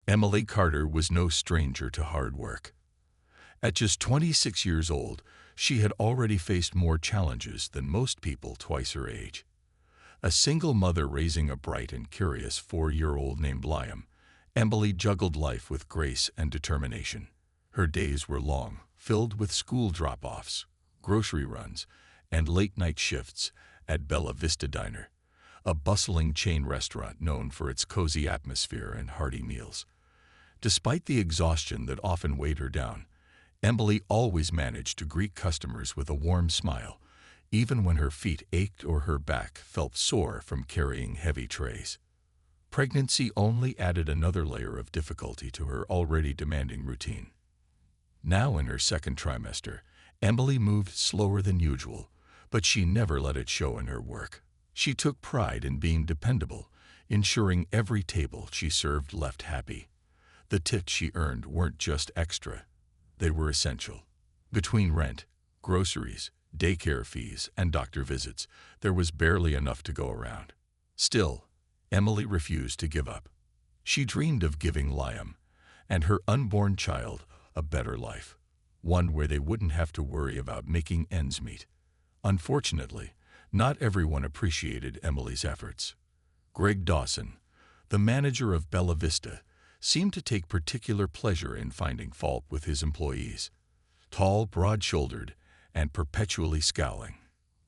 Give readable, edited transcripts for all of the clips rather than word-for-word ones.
Emily Carter was no stranger to hard work. At just 26 years old, she had already faced more challenges than most people twice her age. A single mother raising a bright and curious 4-year-old named Liam, Emily juggled life with grace and determination. Her days were long, filled with school drop-offs, grocery runs, and late-night shifts at Bella Vista Diner, a bustling chain restaurant known for its cozy atmosphere and hearty meals. Despite the exhaustion that often weighed her down, Emily always managed to greet customers with a warm smile, even when her feet ached or her back felt sore from carrying heavy trays. Pregnancy only added another layer of difficulty to her already demanding routine. Now in her second trimester, Emily moved slower than usual, but she never let it show in her work. She took pride in being dependable, ensuring every table she served left happy. The tips she earned weren't just extra, they were essential. Between rent, groceries, daycare fees, and doctor visits, there was barely enough to go around. Still, Emily refused to give up. She dreamed of giving Liam and her unborn child a better life, one where they wouldn't have to worry about making ends meet. Unfortunately, not everyone appreciated Emily's efforts. Greg Dawson, the manager of Bella Vista, seemed to take particular pleasure in finding fault with his employees. Tall, broad-shouldered, and perpetually scowling,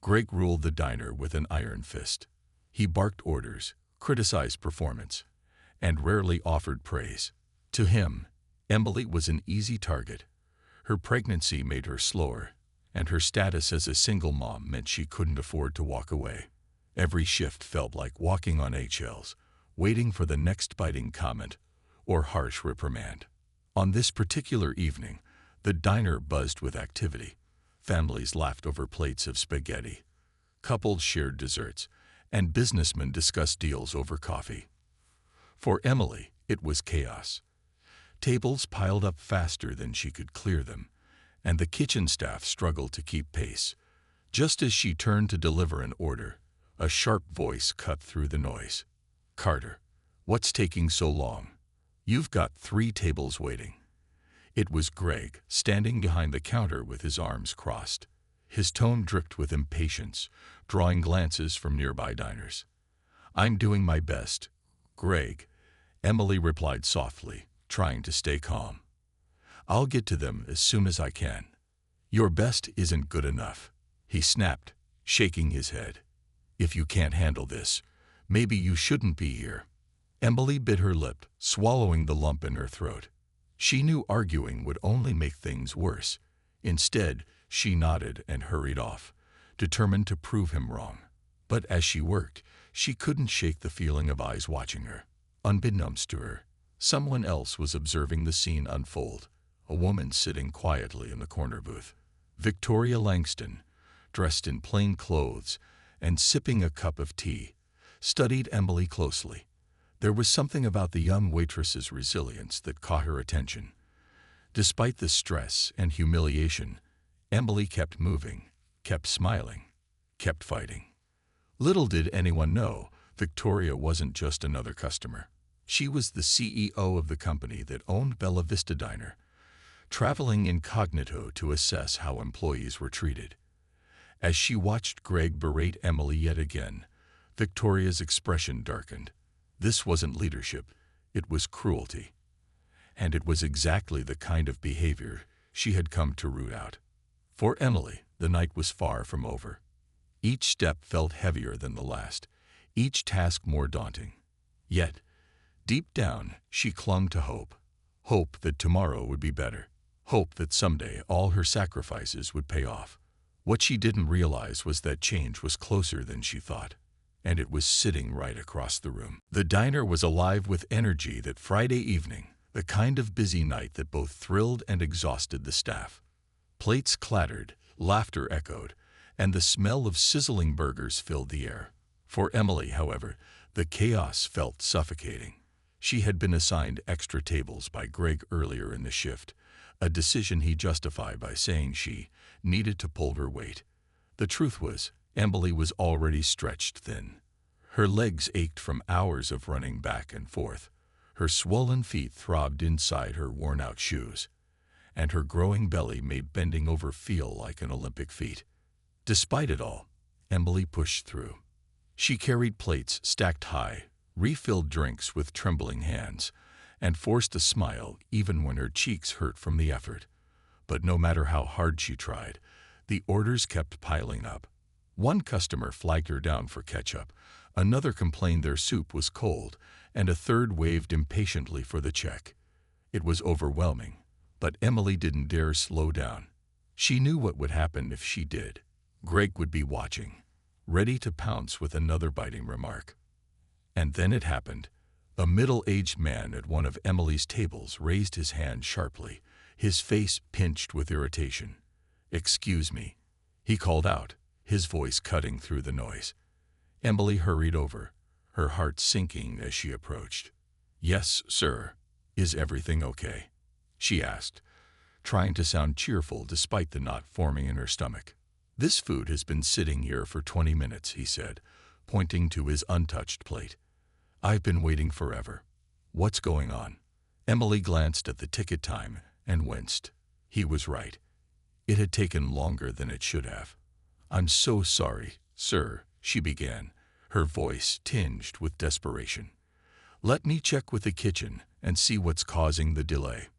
Greg ruled the diner with an iron fist. He barked orders, criticized performance, and rarely offered praise. To him, Emily was an easy target. Her pregnancy made her slower, and her status as a single mom meant she couldn't afford to walk away. Every shift felt like walking on eggshells, waiting for the next biting comment or harsh reprimand. On this particular evening, the diner buzzed with activity. Families laughed over plates of spaghetti. Couples shared desserts, and businessmen discussed deals over coffee. For Emily, it was chaos. Tables piled up faster than she could clear them, and the kitchen staff struggled to keep pace. Just as she turned to deliver an order, a sharp voice cut through the noise. "Carter, what's taking so long? You've got 3 tables waiting." It was Greg, standing behind the counter with his arms crossed. His tone dripped with impatience, drawing glances from nearby diners. "I'm doing my best, Greg," Emily replied softly, trying to stay calm. "I'll get to them as soon as I can." "Your best isn't good enough," he snapped, shaking his head. "If you can't handle this, maybe you shouldn't be here." Emily bit her lip, swallowing the lump in her throat. She knew arguing would only make things worse. Instead, she nodded and hurried off, determined to prove him wrong. But as she worked, she couldn't shake the feeling of eyes watching her. Unbeknownst to her, someone else was observing the scene unfold, a woman sitting quietly in the corner booth. Victoria Langston, dressed in plain clothes and sipping a cup of tea, studied Emily closely. There was something about the young waitress's resilience that caught her attention. Despite the stress and humiliation, Emily kept moving, kept smiling, kept fighting. Little did anyone know, Victoria wasn't just another customer. She was the CEO of the company that owned Bella Vista Diner, traveling incognito to assess how employees were treated. As she watched Greg berate Emily yet again, Victoria's expression darkened. This wasn't leadership, it was cruelty. And it was exactly the kind of behavior she had come to root out. For Emily, the night was far from over. Each step felt heavier than the last, each task more daunting. Yet, deep down, she clung to hope. Hope that tomorrow would be better. Hope that someday all her sacrifices would pay off. What she didn't realize was that change was closer than she thought, and it was sitting right across the room. The diner was alive with energy that Friday evening, the kind of busy night that both thrilled and exhausted the staff. Plates clattered, laughter echoed, and the smell of sizzling burgers filled the air. For Emily, however, the chaos felt suffocating. She had been assigned extra tables by Greg earlier in the shift, a decision he justified by saying she needed to pull her weight. The truth was, Emily was already stretched thin. Her legs ached from hours of running back and forth. Her swollen feet throbbed inside her worn-out shoes, and her growing belly made bending over feel like an Olympic feat. Despite it all, Emily pushed through. She carried plates stacked high, refilled drinks with trembling hands, and forced a smile even when her cheeks hurt from the effort. But no matter how hard she tried, the orders kept piling up. One customer flagged her down for ketchup, another complained their soup was cold, and a third waved impatiently for the check. It was overwhelming, but Emily didn't dare slow down. She knew what would happen if she did. Greg would be watching, ready to pounce with another biting remark. And then it happened. A middle-aged man at one of Emily's tables raised his hand sharply, his face pinched with irritation. "Excuse me," he called out, his voice cutting through the noise. Emily hurried over, her heart sinking as she approached. "Yes, sir. Is everything okay?" she asked, trying to sound cheerful despite the knot forming in her stomach. "This food has been sitting here for 20 minutes, he said, pointing to his untouched plate. "I've been waiting forever. What's going on?" Emily glanced at the ticket time and winced. He was right. It had taken longer than it should have. "I'm so sorry, sir," she began, her voice tinged with desperation. "Let me check with the kitchen and see what's causing the delay."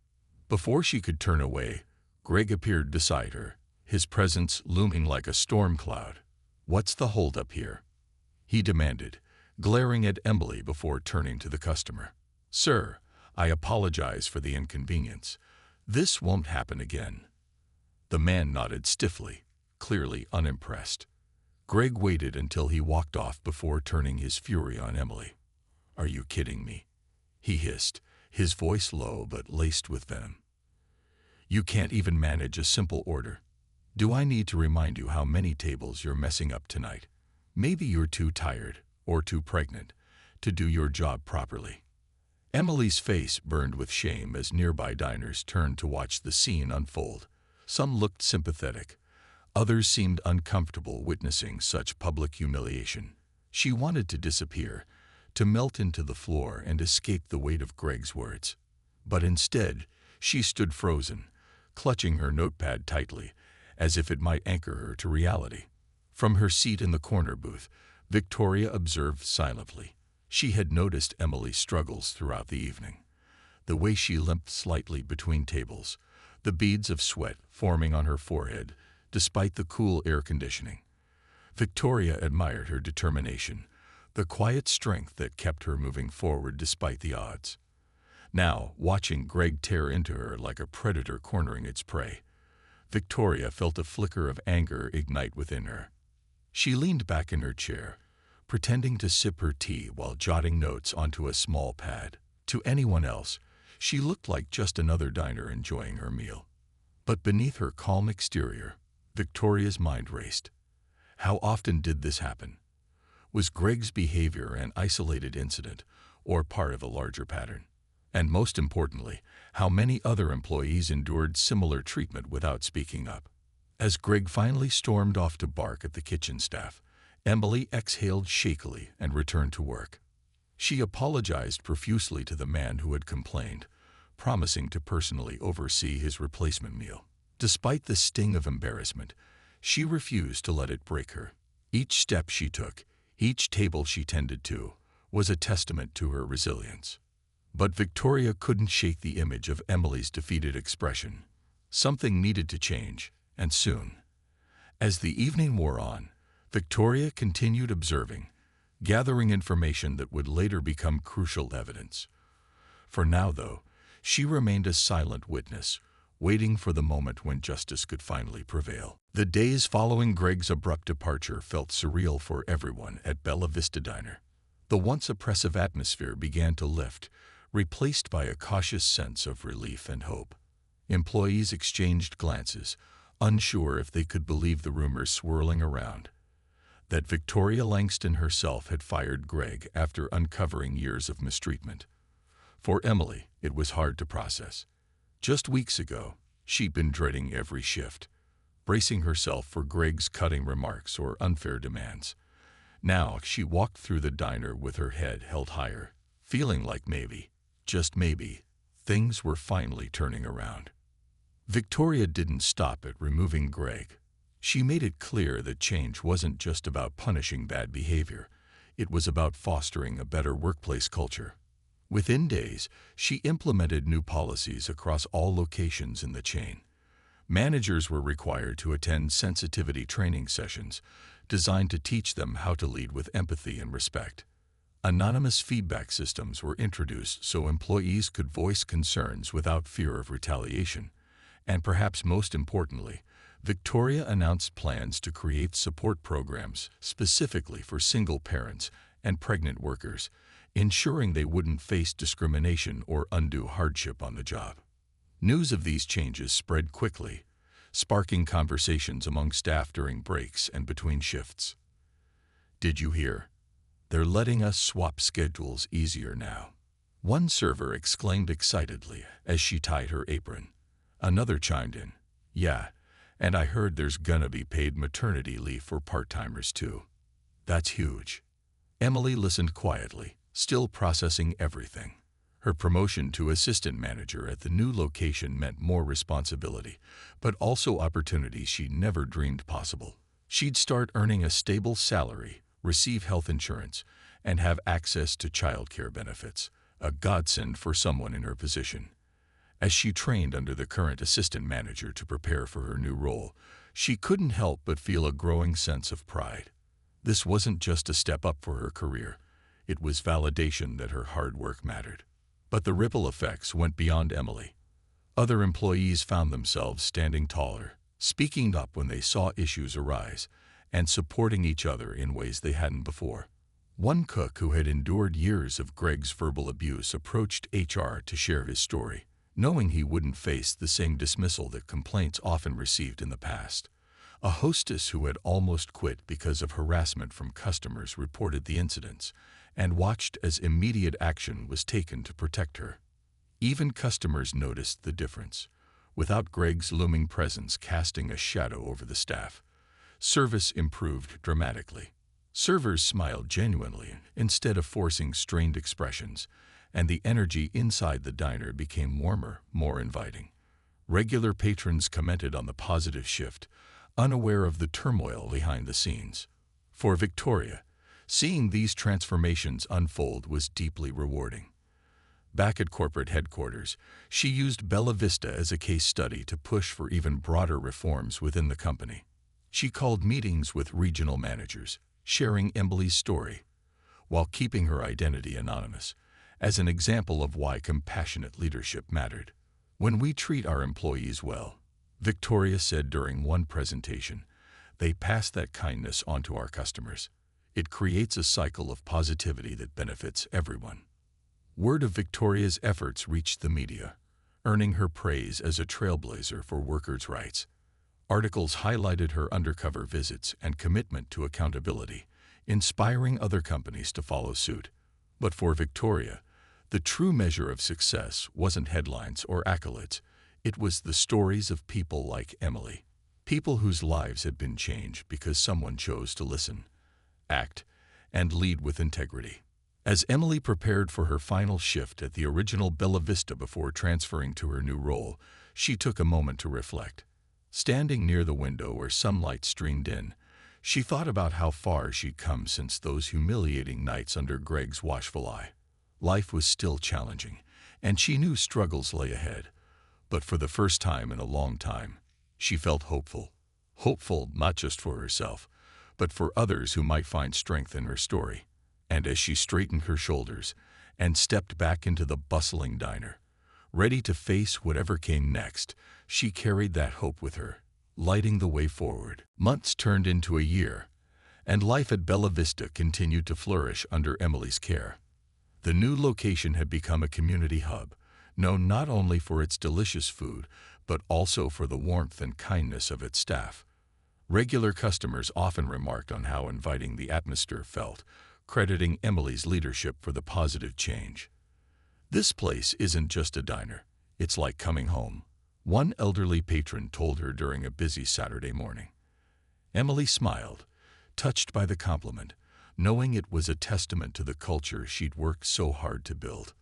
Before she could turn away, Greg appeared beside her, his presence looming like a storm cloud. "What's the holdup here?" he demanded, glaring at Emily before turning to the customer. "Sir, I apologize for the inconvenience. This won't happen again." The man nodded stiffly, clearly unimpressed. Greg waited until he walked off before turning his fury on Emily. "Are you kidding me?" he hissed, his voice low but laced with venom. "You can't even manage a simple order. Do I need to remind you how many tables you're messing up tonight? Maybe you're too tired or too pregnant to do your job properly." Emily's face burned with shame as nearby diners turned to watch the scene unfold. Some looked sympathetic. Others seemed uncomfortable witnessing such public humiliation. She wanted to disappear, to melt into the floor and escape the weight of Greg's words. But instead, she stood frozen, clutching her notepad tightly, as if it might anchor her to reality. From her seat in the corner booth, Victoria observed silently. She had noticed Emily's struggles throughout the evening. The way she limped slightly between tables, the beads of sweat forming on her forehead, despite the cool air conditioning. Victoria admired her determination, the quiet strength that kept her moving forward despite the odds. Now, watching Greg tear into her like a predator cornering its prey, Victoria felt a flicker of anger ignite within her. She leaned back in her chair, pretending to sip her tea while jotting notes onto a small pad. To anyone else, she looked like just another diner enjoying her meal. But beneath her calm exterior, Victoria's mind raced. How often did this happen? Was Greg's behavior an isolated incident or part of a larger pattern? And most importantly, how many other employees endured similar treatment without speaking up? As Greg finally stormed off to bark at the kitchen staff, Emily exhaled shakily and returned to work. She apologized profusely to the man who had complained, promising to personally oversee his replacement meal. Despite the sting of embarrassment, she refused to let it break her. Each step she took, each table she tended to, was a testament to her resilience. But Victoria couldn't shake the image of Emily's defeated expression. Something needed to change, and soon. As the evening wore on, Victoria continued observing, gathering information that would later become crucial evidence. For now, though, she remained a silent witness, waiting for the moment when justice could finally prevail. The days following Greg's abrupt departure felt surreal for everyone at Bella Vista Diner. The once oppressive atmosphere began to lift, replaced by a cautious sense of relief and hope. Employees exchanged glances, unsure if they could believe the rumors swirling around. That Victoria Langston herself had fired Greg after uncovering years of mistreatment. For Emily, it was hard to process. Just weeks ago, she'd been dreading every shift, bracing herself for Greg's cutting remarks or unfair demands. Now she walked through the diner with her head held higher, feeling like maybe, just maybe, things were finally turning around. Victoria didn't stop at removing Greg. She made it clear that change wasn't just about punishing bad behavior. It was about fostering a better workplace culture. Within days, she implemented new policies across all locations in the chain. Managers were required to attend sensitivity training sessions designed to teach them how to lead with empathy and respect. Anonymous feedback systems were introduced so employees could voice concerns without fear of retaliation. And perhaps most importantly, Victoria announced plans to create support programs specifically for single parents and pregnant workers, ensuring they wouldn't face discrimination or undue hardship on the job. News of these changes spread quickly, sparking conversations among staff during breaks and between shifts. "Did you hear? They're letting us swap schedules easier now," one server exclaimed excitedly as she tied her apron. Another chimed in, "Yeah, and I heard there's gonna be paid maternity leave for part-timers too." "That's huge." Emily listened quietly, still processing everything. Her promotion to assistant manager at the new location meant more responsibility, but also opportunities she never dreamed possible. She'd start earning a stable salary, receive health insurance, and have access to childcare benefits, a godsend for someone in her position. As she trained under the current assistant manager to prepare for her new role, she couldn't help but feel a growing sense of pride. This wasn't just a step up for her career. It was validation that her hard work mattered. But the ripple effects went beyond Emily. Other employees found themselves standing taller, speaking up when they saw issues arise, and supporting each other in ways they hadn't before. One cook who had endured years of Greg's verbal abuse approached HR to share his story, knowing he wouldn't face the same dismissal that complaints often received in the past. A hostess who had almost quit because of harassment from customers reported the incidents and watched as immediate action was taken to protect her. Even customers noticed the difference, without Greg's looming presence casting a shadow over the staff. Service improved dramatically. Servers smiled genuinely instead of forcing strained expressions, and the energy inside the diner became warmer, more inviting. Regular patrons commented on the positive shift, unaware of the turmoil behind the scenes. For Victoria, seeing these transformations unfold was deeply rewarding. Back at corporate headquarters, she used Bella Vista as a case study to push for even broader reforms within the company. She called meetings with regional managers, sharing Emily's story, while keeping her identity anonymous, as an example of why compassionate leadership mattered. "When we treat our employees well," Victoria said during one presentation, "they pass that kindness on to our customers. It creates a cycle of positivity that benefits everyone." Word of Victoria's efforts reached the media, earning her praise as a trailblazer for workers' rights. Articles highlighted her undercover visits and commitment to accountability, inspiring other companies to follow suit. But for Victoria, the true measure of success wasn't headlines or accolades. It was the stories of people like Emily, people whose lives had been changed because someone chose to listen, act, and lead with integrity. As Emily prepared for her final shift at the original Bella Vista before transferring to her new role, she took a moment to reflect. Standing near the window where sunlight streamed in, she thought about how far she'd come since those humiliating nights under Greg's watchful eye. Life was still challenging, and she knew struggles lay ahead. But for the first time in a long time, she felt hopeful. Hopeful not just for herself, but for others who might find strength in her story. And as she straightened her shoulders and stepped back into the bustling diner, ready to face whatever came next, she carried that hope with her, lighting the way forward. Months turned into a year, and life at Bella Vista continued to flourish under Emily's care. The new location had become a community hub, known not only for its delicious food, but also for the warmth and kindness of its staff. Regular customers often remarked on how inviting the atmosphere felt, crediting Emily's leadership for the positive change. "This place isn't just a diner, it's like coming home," one elderly patron told her during a busy Saturday morning. Emily smiled, touched by the compliment, knowing it was a testament to the culture she'd worked so hard to build.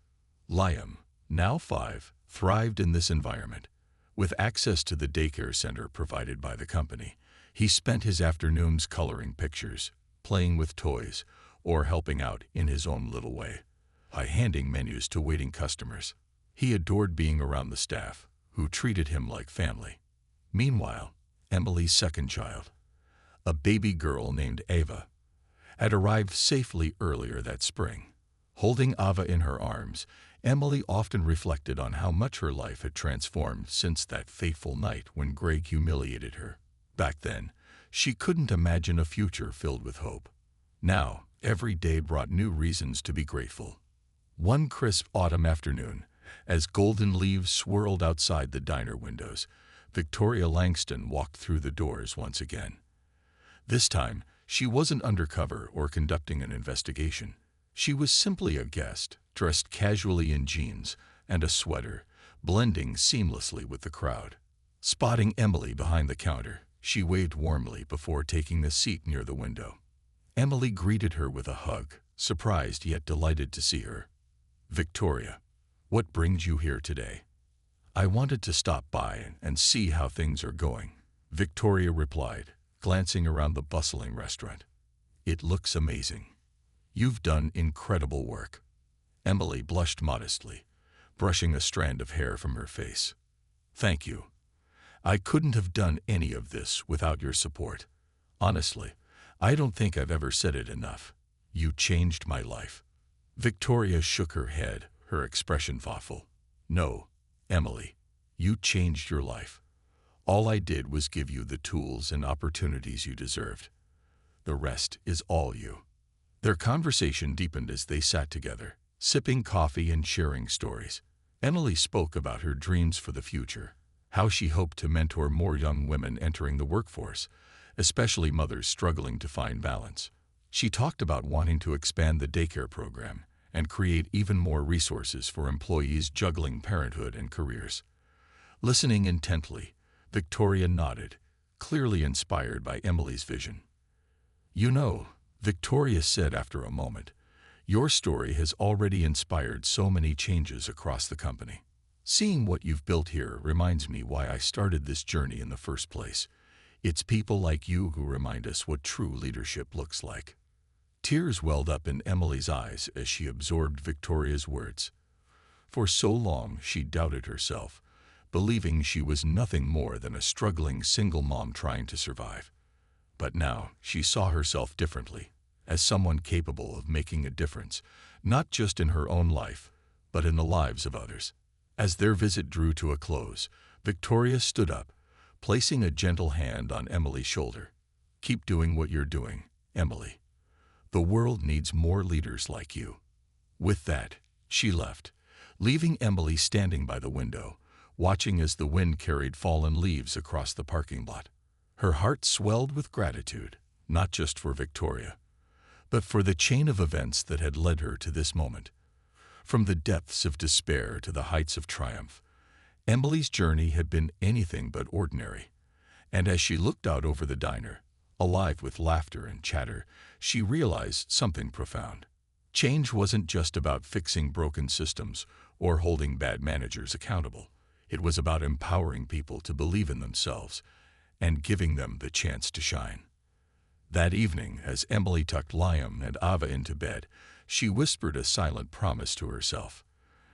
Liam, now 5, thrived in this environment. With access to the daycare center provided by the company, he spent his afternoons coloring pictures, playing with toys, or helping out in his own little way by handing menus to waiting customers. He adored being around the staff, who treated him like family. Meanwhile, Emily's second child, a baby girl named Ava, had arrived safely earlier that spring. Holding Ava in her arms, Emily often reflected on how much her life had transformed since that fateful night when Greg humiliated her. Back then, she couldn't imagine a future filled with hope. Now, every day brought new reasons to be grateful. One crisp autumn afternoon, as golden leaves swirled outside the diner windows, Victoria Langston walked through the doors once again. This time, she wasn't undercover or conducting an investigation. She was simply a guest, dressed casually in jeans and a sweater, blending seamlessly with the crowd. Spotting Emily behind the counter, she waved warmly before taking a seat near the window. Emily greeted her with a hug, surprised yet delighted to see her. "Victoria, what brings you here today?" "I wanted to stop by and see how things are going," Victoria replied, glancing around the bustling restaurant. "It looks amazing. You've done incredible work." Emily blushed modestly, brushing a strand of hair from her face. "Thank you. I couldn't have done any of this without your support. Honestly, I don't think I've ever said it enough. You changed my life." Victoria shook her head, her expression thoughtful. "No, Emily, you changed your life. All I did was give you the tools and opportunities you deserved. The rest is all you." Their conversation deepened as they sat together, sipping coffee and sharing stories. Emily spoke about her dreams for the future, how she hoped to mentor more young women entering the workforce, especially mothers struggling to find balance. She talked about wanting to expand the daycare program and create even more resources for employees juggling parenthood and careers. Listening intently, Victoria nodded, clearly inspired by Emily's vision. "You know," Victoria said after a moment, "your story has already inspired so many changes across the company. Seeing what you've built here reminds me why I started this journey in the first place. It's people like you who remind us what true leadership looks like." Tears welled up in Emily's eyes as she absorbed Victoria's words. For so long she doubted herself, believing she was nothing more than a struggling single mom trying to survive. But now she saw herself differently, as someone capable of making a difference, not just in her own life, but in the lives of others. As their visit drew to a close, Victoria stood up, placing a gentle hand on Emily's shoulder. "Keep doing what you're doing, Emily. The world needs more leaders like you." With that, she left, leaving Emily standing by the window, watching as the wind carried fallen leaves across the parking lot. Her heart swelled with gratitude, not just for Victoria, but for the chain of events that had led her to this moment. From the depths of despair to the heights of triumph, Emily's journey had been anything but ordinary. And as she looked out over the diner, alive with laughter and chatter, she realized something profound. Change wasn't just about fixing broken systems or holding bad managers accountable. It was about empowering people to believe in themselves and giving them the chance to shine. That evening, as Emily tucked Liam and Ava into bed, she whispered a silent promise to herself.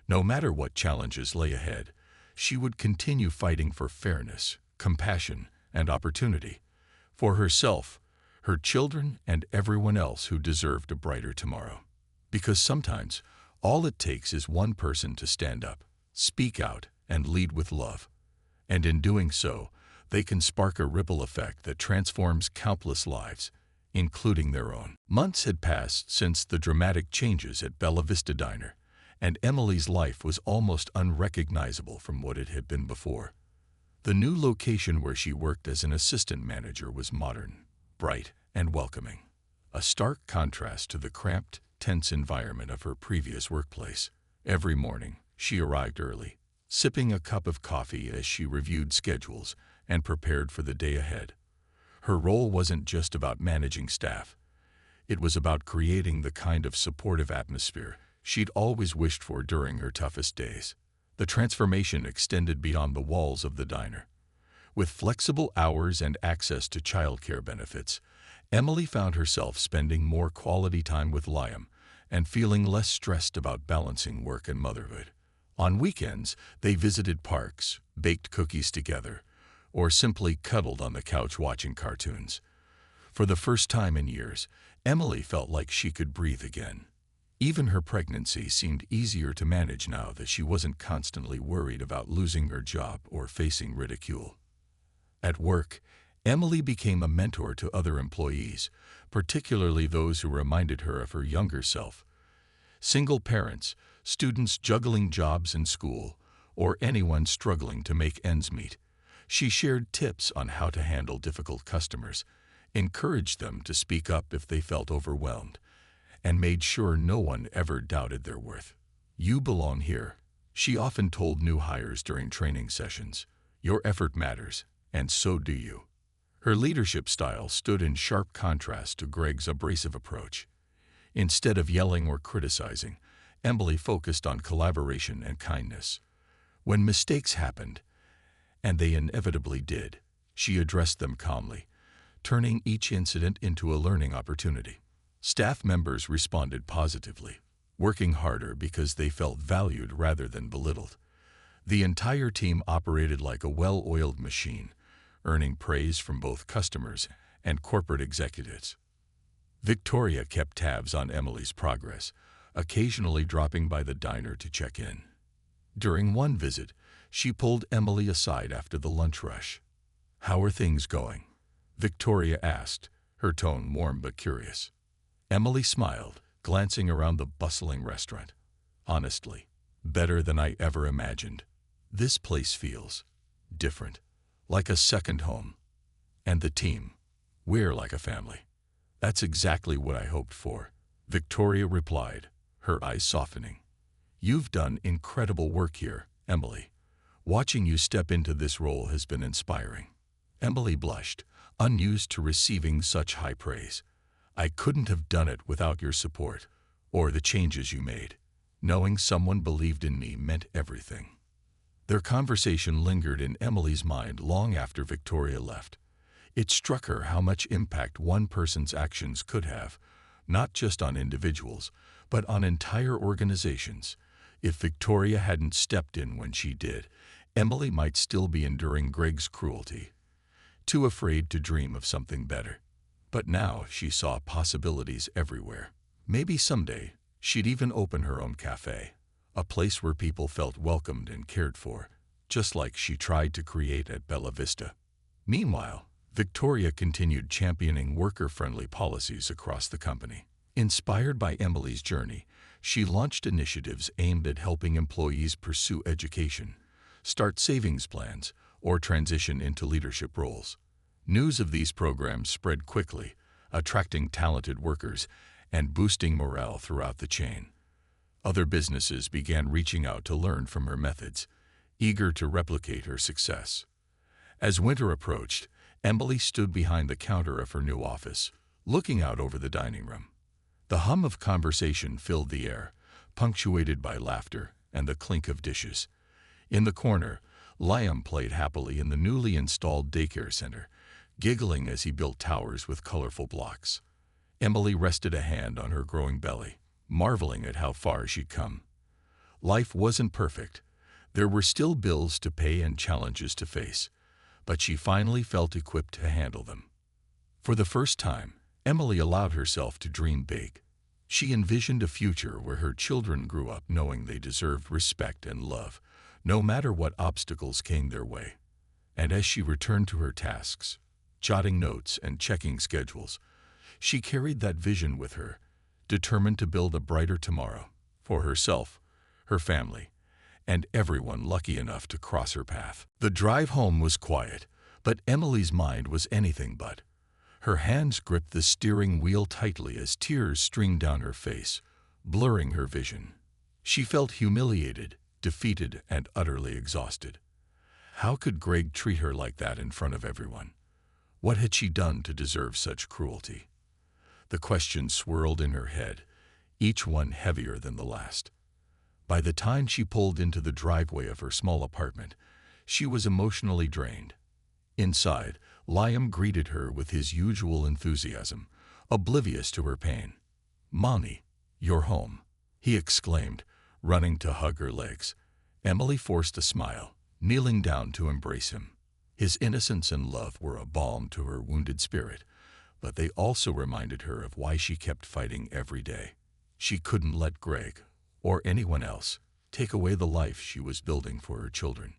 No matter what challenges lay ahead, she would continue fighting for fairness, compassion, and opportunity, for herself, her children, and everyone else who deserved a brighter tomorrow. Because sometimes, all it takes is one person to stand up, speak out, and lead with love. And in doing so, they can spark a ripple effect that transforms countless lives, including their own. Months had passed since the dramatic changes at Bella Vista Diner, and Emily's life was almost unrecognizable from what it had been before. The new location where she worked as an assistant manager was modern, bright, and welcoming, a stark contrast to the cramped, tense environment of her previous workplace. Every morning, she arrived early, sipping a cup of coffee as she reviewed schedules and prepared for the day ahead. Her role wasn't just about managing staff. It was about creating the kind of supportive atmosphere she'd always wished for during her toughest days. The transformation extended beyond the walls of the diner. With flexible hours and access to childcare benefits, Emily found herself spending more quality time with Liam and feeling less stressed about balancing work and motherhood. On weekends, they visited parks, baked cookies together, or simply cuddled on the couch watching cartoons. For the first time in years, Emily felt like she could breathe again. Even her pregnancy seemed easier to manage now that she wasn't constantly worried about losing her job or facing ridicule. At work, Emily became a mentor to other employees, particularly those who reminded her of her younger self. Single parents, students juggling jobs and school, or anyone struggling to make ends meet. She shared tips on how to handle difficult customers, encouraged them to speak up if they felt overwhelmed, and made sure no one ever doubted their worth. "You belong here," she often told new hires during training sessions. "Your effort matters, and so do you." Her leadership style stood in sharp contrast to Greg's abrasive approach. Instead of yelling or criticizing, Emily focused on collaboration and kindness. When mistakes happened, and they inevitably did, she addressed them calmly, turning each incident into a learning opportunity. Staff members responded positively, working harder because they felt valued rather than belittled. The entire team operated like a well-oiled machine, earning praise from both customers and corporate executives. Victoria kept tabs on Emily's progress, occasionally dropping by the diner to check in. During one visit, she pulled Emily aside after the lunch rush. "How are things going?" Victoria asked, her tone warm but curious. Emily smiled, glancing around the bustling restaurant. "Honestly, better than I ever imagined. This place feels different, like a second home. And the team, we're like a family." "That's exactly what I hoped for," Victoria replied, her eyes softening. "You've done incredible work here, Emily. Watching you step into this role has been inspiring." Emily blushed, unused to receiving such high praise. "I couldn't have done it without your support, or the changes you made. Knowing someone believed in me meant everything." Their conversation lingered in Emily's mind long after Victoria left. It struck her how much impact one person's actions could have, not just on individuals, but on entire organizations. If Victoria hadn't stepped in when she did, Emily might still be enduring Greg's cruelty, too afraid to dream of something better. But now she saw possibilities everywhere. Maybe someday she'd even open her own cafe, a place where people felt welcomed and cared for, just like she tried to create at Bella Vista. Meanwhile, Victoria continued championing worker-friendly policies across the company. Inspired by Emily's journey, she launched initiatives aimed at helping employees pursue education, start savings plans, or transition into leadership roles. News of these programs spread quickly, attracting talented workers and boosting morale throughout the chain. Other businesses began reaching out to learn from her methods, eager to replicate her success. As winter approached, Emily stood behind the counter of her new office, looking out over the dining room. The hum of conversation filled the air, punctuated by laughter and the clink of dishes. In the corner, Liam played happily in the newly installed daycare center, giggling as he built towers with colorful blocks. Emily rested a hand on her growing belly, marveling at how far she'd come. Life wasn't perfect. There were still bills to pay and challenges to face, but she finally felt equipped to handle them. For the first time, Emily allowed herself to dream big. She envisioned a future where her children grew up knowing they deserved respect and love, no matter what obstacles came their way. And as she returned to her tasks, jotting notes and checking schedules, she carried that vision with her, determined to build a brighter tomorrow for herself, her family, and everyone lucky enough to cross her path. The drive home was quiet, but Emily's mind was anything but. Her hands gripped the steering wheel tightly as tears streamed down her face, blurring her vision. She felt humiliated, defeated, and utterly exhausted. How could Greg treat her like that in front of everyone? What had she done to deserve such cruelty? The question swirled in her head, each one heavier than the last. By the time she pulled into the driveway of her small apartment, she was emotionally drained. Inside, Liam greeted her with his usual enthusiasm, oblivious to her pain. "Mommy, you're home," he exclaimed, running to hug her legs. Emily forced a smile, kneeling down to embrace him. His innocence and love were a balm to her wounded spirit, but they also reminded her of why she kept fighting every day. She couldn't let Greg, or anyone else, take away the life she was building for her children.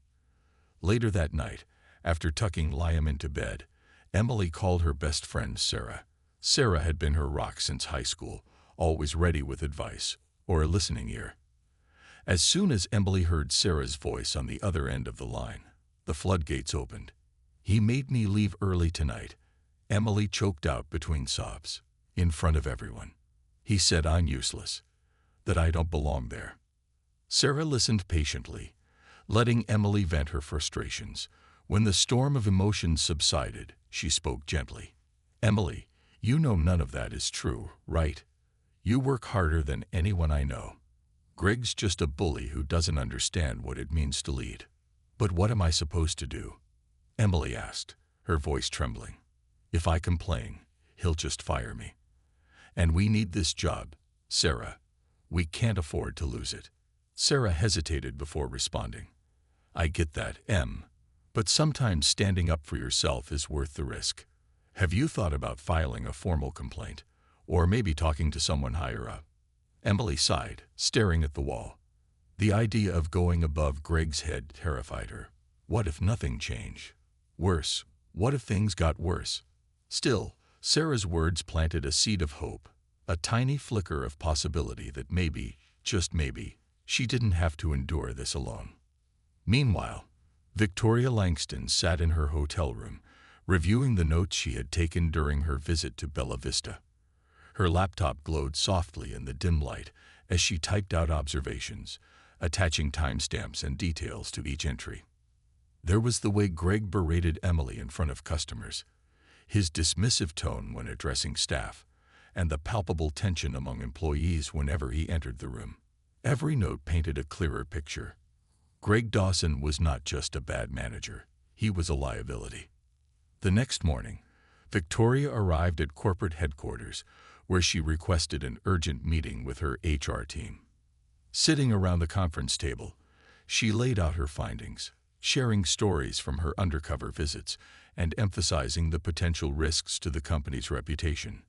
Later that night, after tucking Liam into bed, Emily called her best friend Sarah. Sarah had been her rock since high school, always ready with advice or a listening ear. As soon as Emily heard Sarah's voice on the other end of the line, the floodgates opened. "He made me leave early tonight," Emily choked out between sobs, "in front of everyone. He said I'm useless, that I don't belong there." Sarah listened patiently, letting Emily vent her frustrations. When the storm of emotions subsided, she spoke gently. "Emily, you know none of that is true, right? You work harder than anyone I know. Greg's just a bully who doesn't understand what it means to lead." "But what am I supposed to do?" Emily asked, her voice trembling. "If I complain, he'll just fire me. And we need this job, Sarah. We can't afford to lose it." Sarah hesitated before responding. "I get that, Em. But sometimes standing up for yourself is worth the risk. Have you thought about filing a formal complaint, or maybe talking to someone higher up?" Emily sighed, staring at the wall. The idea of going above Greg's head terrified her. What if nothing changed? Worse, what if things got worse? Still, Sarah's words planted a seed of hope, a tiny flicker of possibility that maybe, just maybe, she didn't have to endure this alone. Meanwhile, Victoria Langston sat in her hotel room, reviewing the notes she had taken during her visit to Bella Vista. Her laptop glowed softly in the dim light as she typed out observations, attaching timestamps and details to each entry. There was the way Greg berated Emily in front of customers, his dismissive tone when addressing staff, and the palpable tension among employees whenever he entered the room. Every note painted a clearer picture. Greg Dawson was not just a bad manager, he was a liability. The next morning, Victoria arrived at corporate headquarters, where she requested an urgent meeting with her HR team. Sitting around the conference table, she laid out her findings, sharing stories from her undercover visits and emphasizing the potential risks to the company's reputation.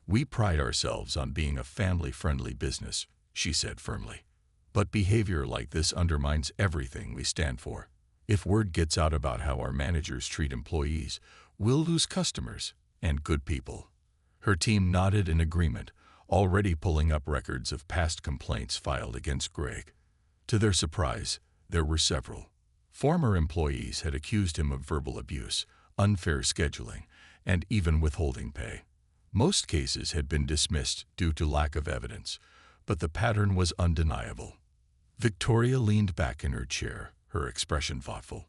"We pride ourselves on being a family-friendly business," she said firmly. "But behavior like this undermines everything we stand for. If word gets out about how our managers treat employees, we'll lose customers and good people." Her team nodded in agreement, already pulling up records of past complaints filed against Greg. To their surprise, there were several. Former employees had accused him of verbal abuse, unfair scheduling, and even withholding pay. Most cases had been dismissed due to lack of evidence, but the pattern was undeniable. Victoria leaned back in her chair, her expression thoughtful.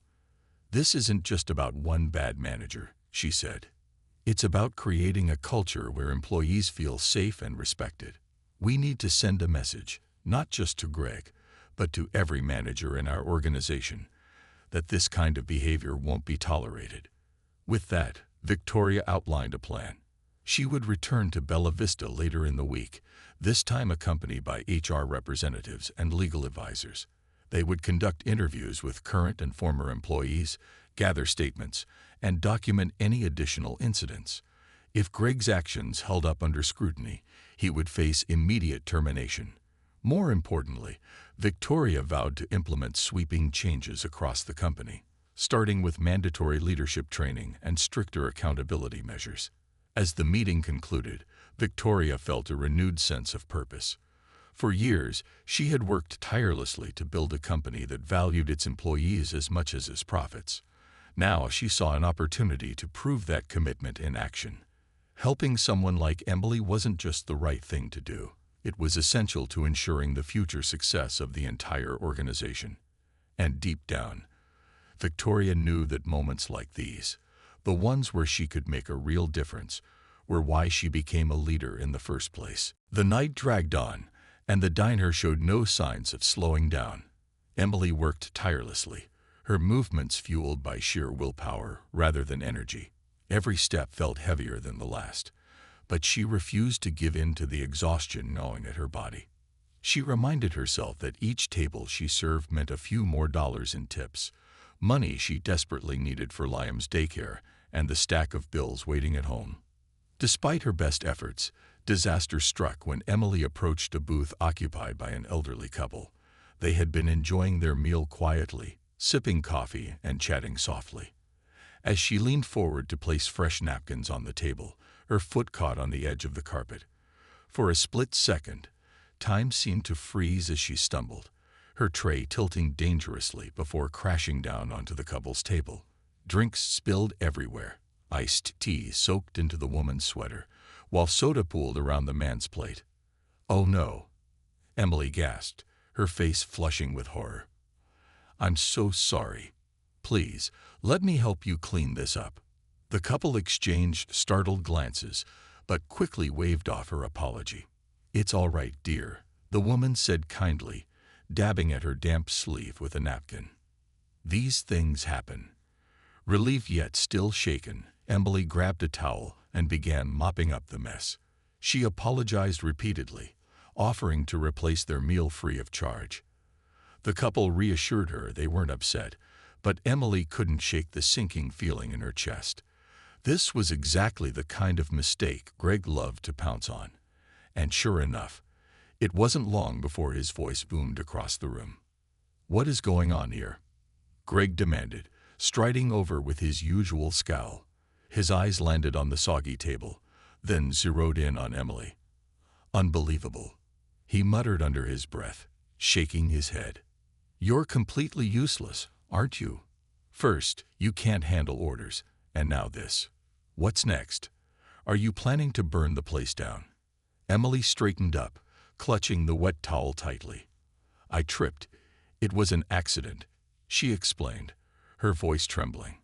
"This isn't just about one bad manager," she said. "It's about creating a culture where employees feel safe and respected. We need to send a message, not just to Greg, but to every manager in our organization, that this kind of behavior won't be tolerated." With that, Victoria outlined a plan. She would return to Bella Vista later in the week, this time accompanied by HR representatives and legal advisors. They would conduct interviews with current and former employees, gather statements, and document any additional incidents. If Greg's actions held up under scrutiny, he would face immediate termination. More importantly, Victoria vowed to implement sweeping changes across the company, starting with mandatory leadership training and stricter accountability measures. As the meeting concluded, Victoria felt a renewed sense of purpose. For years, she had worked tirelessly to build a company that valued its employees as much as its profits. Now she saw an opportunity to prove that commitment in action. Helping someone like Emily wasn't just the right thing to do. It was essential to ensuring the future success of the entire organization. And deep down, Victoria knew that moments like these, the ones where she could make a real difference, were why she became a leader in the first place. The night dragged on, and the diner showed no signs of slowing down. Emily worked tirelessly, her movements fueled by sheer willpower rather than energy. Every step felt heavier than the last, but she refused to give in to the exhaustion gnawing at her body. She reminded herself that each table she served meant a few more dollars in tips, money she desperately needed for Liam's daycare and the stack of bills waiting at home. Despite her best efforts, disaster struck when Emily approached a booth occupied by an elderly couple. They had been enjoying their meal quietly, sipping coffee and chatting softly. As she leaned forward to place fresh napkins on the table, her foot caught on the edge of the carpet. For a split second, time seemed to freeze as she stumbled, her tray tilting dangerously before crashing down onto the couple's table. Drinks spilled everywhere, iced tea soaked into the woman's sweater, while soda pooled around the man's plate. "Oh no," Emily gasped, her face flushing with horror. "I'm so sorry. Please, let me help you clean this up." The couple exchanged startled glances, but quickly waved off her apology. "It's all right, dear," the woman said kindly, dabbing at her damp sleeve with a napkin. "These things happen." Relieved yet still shaken, Emily grabbed a towel and began mopping up the mess. She apologized repeatedly, offering to replace their meal free of charge. The couple reassured her they weren't upset, but Emily couldn't shake the sinking feeling in her chest. This was exactly the kind of mistake Greg loved to pounce on. And sure enough, it wasn't long before his voice boomed across the room. "What is going on here?" Greg demanded, striding over with his usual scowl. His eyes landed on the soggy table, then zeroed in on Emily. "Unbelievable," he muttered under his breath, shaking his head. "You're completely useless, aren't you? First, you can't handle orders, and now this. What's next? Are you planning to burn the place down?" Emily straightened up, clutching the wet towel tightly. "I tripped. It was an accident," she explained, her voice trembling.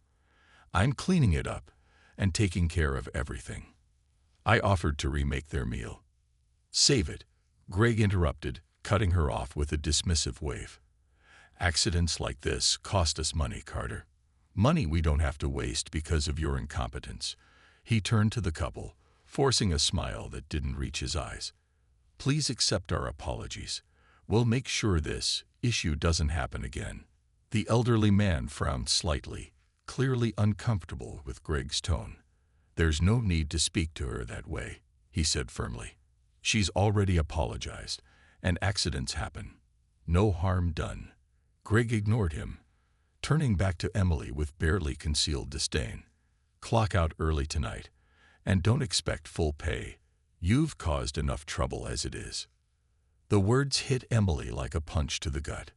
"I'm cleaning it up and taking care of everything." I offered to remake their meal. "Save it," Greg interrupted, cutting her off with a dismissive wave. "Accidents like this cost us money, Carter. Money we don't have to waste because of your incompetence." He turned to the couple, forcing a smile that didn't reach his eyes. "Please accept our apologies. We'll make sure this issue doesn't happen again." The elderly man frowned slightly, clearly uncomfortable with Greg's tone. "There's no need to speak to her that way," he said firmly. "She's already apologized, and accidents happen. No harm done." Greg ignored him, turning back to Emily with barely concealed disdain. "Clock out early tonight, and don't expect full pay. You've caused enough trouble as it is." The words hit Emily like a punch to the gut.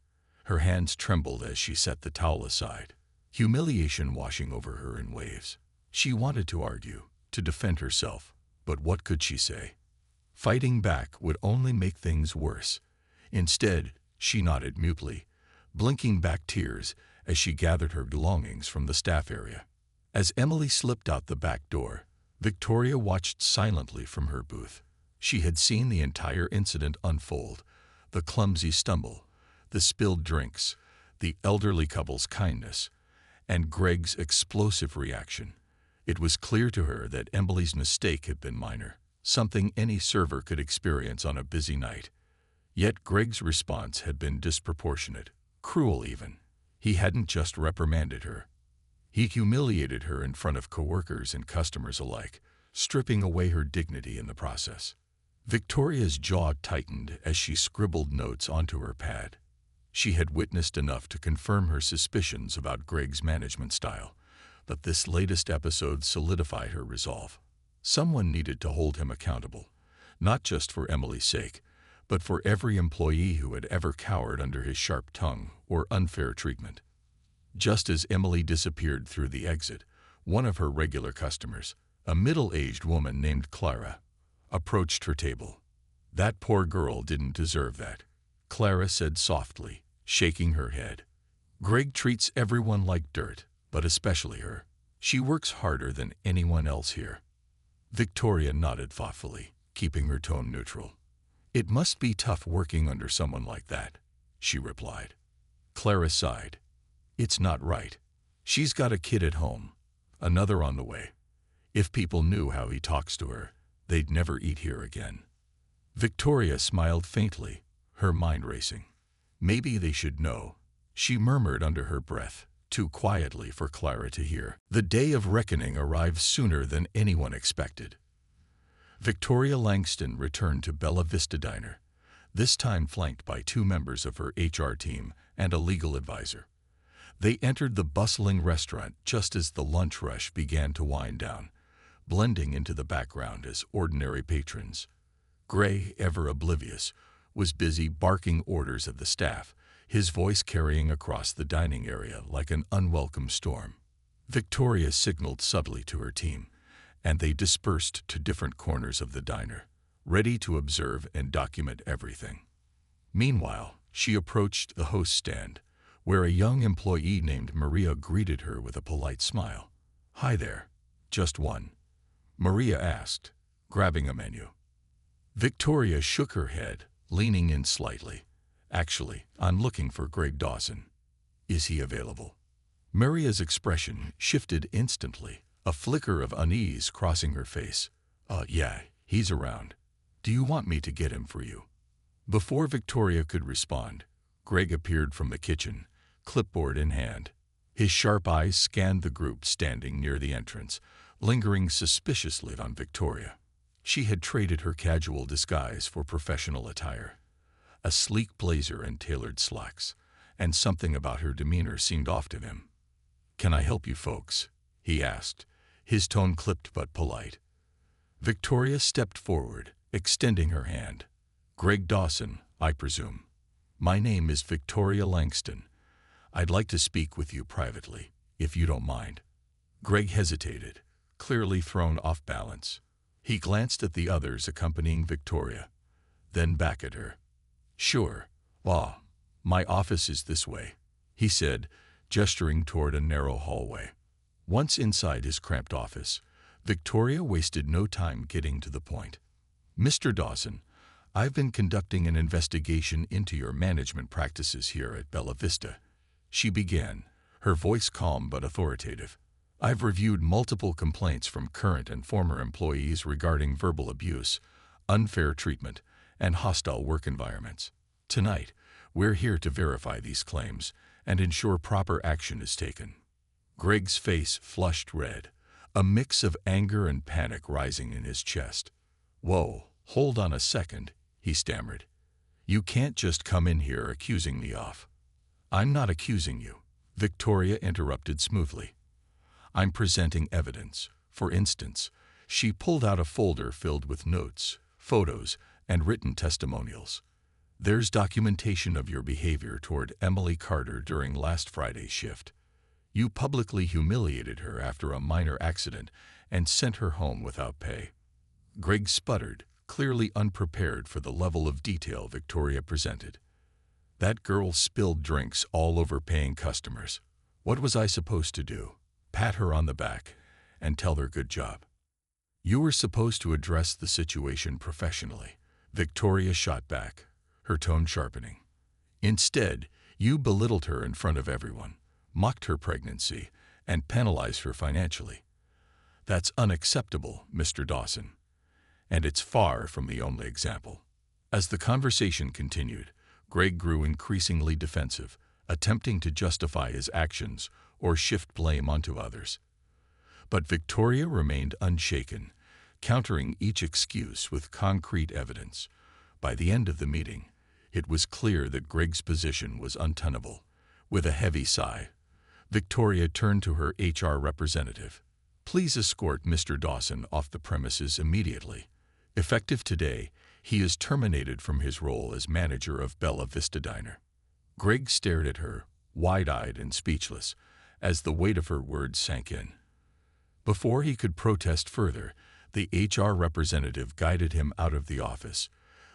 Her hands trembled as she set the towel aside, humiliation washing over her in waves. She wanted to argue, to defend herself, but what could she say? Fighting back would only make things worse. Instead, she nodded mutely, blinking back tears as she gathered her belongings from the staff area. As Emily slipped out the back door, Victoria watched silently from her booth. She had seen the entire incident unfold, the clumsy stumble, the spilled drinks, the elderly couple's kindness, and Greg's explosive reaction. It was clear to her that Emily's mistake had been minor, something any server could experience on a busy night. Yet Greg's response had been disproportionate, cruel even. He hadn't just reprimanded her. He humiliated her in front of coworkers and customers alike, stripping away her dignity in the process. Victoria's jaw tightened as she scribbled notes onto her pad. She had witnessed enough to confirm her suspicions about Greg's management style, but this latest episode solidified her resolve. Someone needed to hold him accountable, not just for Emily's sake, but for every employee who had ever cowered under his sharp tongue or unfair treatment. Just as Emily disappeared through the exit, one of her regular customers, a middle-aged woman named Clara, approached her table. "That poor girl didn't deserve that," Clara said softly, shaking her head. "Greg treats everyone like dirt, but especially her. She works harder than anyone else here." Victoria nodded thoughtfully, keeping her tone neutral. "It must be tough working under someone like that," she replied. Clara sighed. "It's not right. She's got a kid at home, another on the way. If people knew how he talks to her, they'd never eat here again." Victoria smiled faintly, her mind racing. "Maybe they should know," she murmured under her breath, too quietly for Clara to hear. The day of reckoning arrived sooner than anyone expected. Victoria Langston returned to Bella Vista Diner, this time flanked by 2 members of her HR team and a legal advisor. They entered the bustling restaurant just as the lunch rush began to wind down, blending into the background as ordinary patrons. Gray, ever oblivious, was busy barking orders at the staff, his voice carrying across the dining area like an unwelcome storm. Victoria signaled subtly to her team, and they dispersed to different corners of the diner, ready to observe and document everything. Meanwhile, she approached the host stand, where a young employee named Maria greeted her with a polite smile. "Hi there. Just one?" Maria asked, grabbing a menu. Victoria shook her head, leaning in slightly. "Actually, I'm looking for Greg Dawson. Is he available?" Maria's expression shifted instantly, a flicker of unease crossing her face. Yeah, he's around. Do you want me to get him for you?" Before Victoria could respond, Greg appeared from the kitchen, clipboard in hand. His sharp eyes scanned the group standing near the entrance, lingering suspiciously on Victoria. She had traded her casual disguise for professional attire. A sleek blazer and tailored slacks, and something about her demeanor seemed off to him. "Can I help you folks?" he asked, his tone clipped but polite. Victoria stepped forward, extending her hand. "Greg Dawson, I presume. My name is Victoria Langston. I'd like to speak with you privately, if you don't mind." Greg hesitated, clearly thrown off balance. He glanced at the others accompanying Victoria, then back at her. "Sure. My office is this way," he said, gesturing toward a narrow hallway. Once inside his cramped office, Victoria wasted no time getting to the point. "Mr. Dawson, I've been conducting an investigation into your management practices here at Bella Vista," she began, her voice calm but authoritative. "I've reviewed multiple complaints from current and former employees regarding verbal abuse, unfair treatment, and hostile work environments. Tonight, we're here to verify these claims and ensure proper action is taken." Greg's face flushed red, a mix of anger and panic rising in his chest. "Whoa, hold on a second," he stammered. "You can't just come in here accusing me of." "I'm not accusing you," Victoria interrupted smoothly. "I'm presenting evidence. For instance," she pulled out a folder filled with notes, photos, and written testimonials. "There's documentation of your behavior toward Emily Carter during last Friday's shift. You publicly humiliated her after a minor accident and sent her home without pay." Greg sputtered, clearly unprepared for the level of detail Victoria presented. "That girl spilled drinks all over paying customers. What was I supposed to do? Pat her on the back and tell her good job?" "You were supposed to address the situation professionally," Victoria shot back, her tone sharpening. "Instead, you belittled her in front of everyone, mocked her pregnancy, and penalized her financially. That's unacceptable, Mr. Dawson. And it's far from the only example." As the conversation continued, Greg grew increasingly defensive, attempting to justify his actions or shift blame onto others. But Victoria remained unshaken, countering each excuse with concrete evidence. By the end of the meeting, it was clear that Greg's position was untenable. With a heavy sigh, Victoria turned to her HR representative. "Please escort Mr. Dawson off the premises immediately. Effective today, he is terminated from his role as manager of Bella Vista Diner." Greg stared at her, wide-eyed and speechless, as the weight of her words sank in. Before he could protest further, the HR representative guided him out of the office,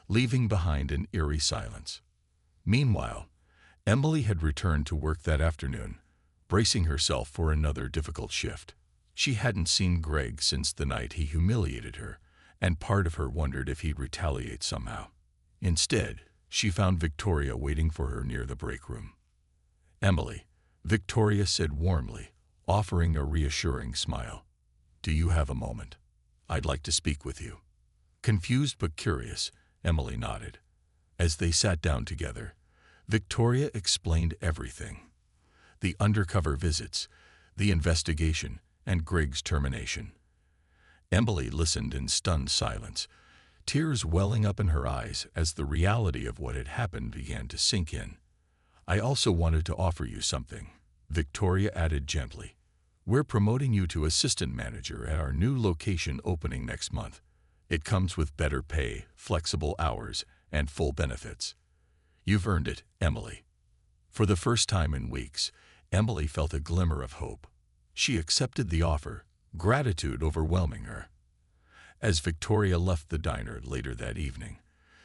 leaving behind an eerie silence. Meanwhile, Emily had returned to work that afternoon, bracing herself for another difficult shift. She hadn't seen Greg since the night he humiliated her, and part of her wondered if he'd retaliate somehow. Instead, she found Victoria waiting for her near the break room. "Emily," Victoria said warmly, offering a reassuring smile. "Do you have a moment? I'd like to speak with you." Confused but curious, Emily nodded. As they sat down together, Victoria explained everything: the undercover visits, the investigation, and Greg's termination. Emily listened in stunned silence, tears welling up in her eyes as the reality of what had happened began to sink in. "I also wanted to offer you something," Victoria added gently. "We're promoting you to assistant manager at our new location opening next month. It comes with better pay, flexible hours, and full benefits. You've earned it, Emily." For the first time in weeks, Emily felt a glimmer of hope. She accepted the offer, gratitude overwhelming her. As Victoria left the diner later that evening,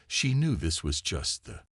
she knew this was just the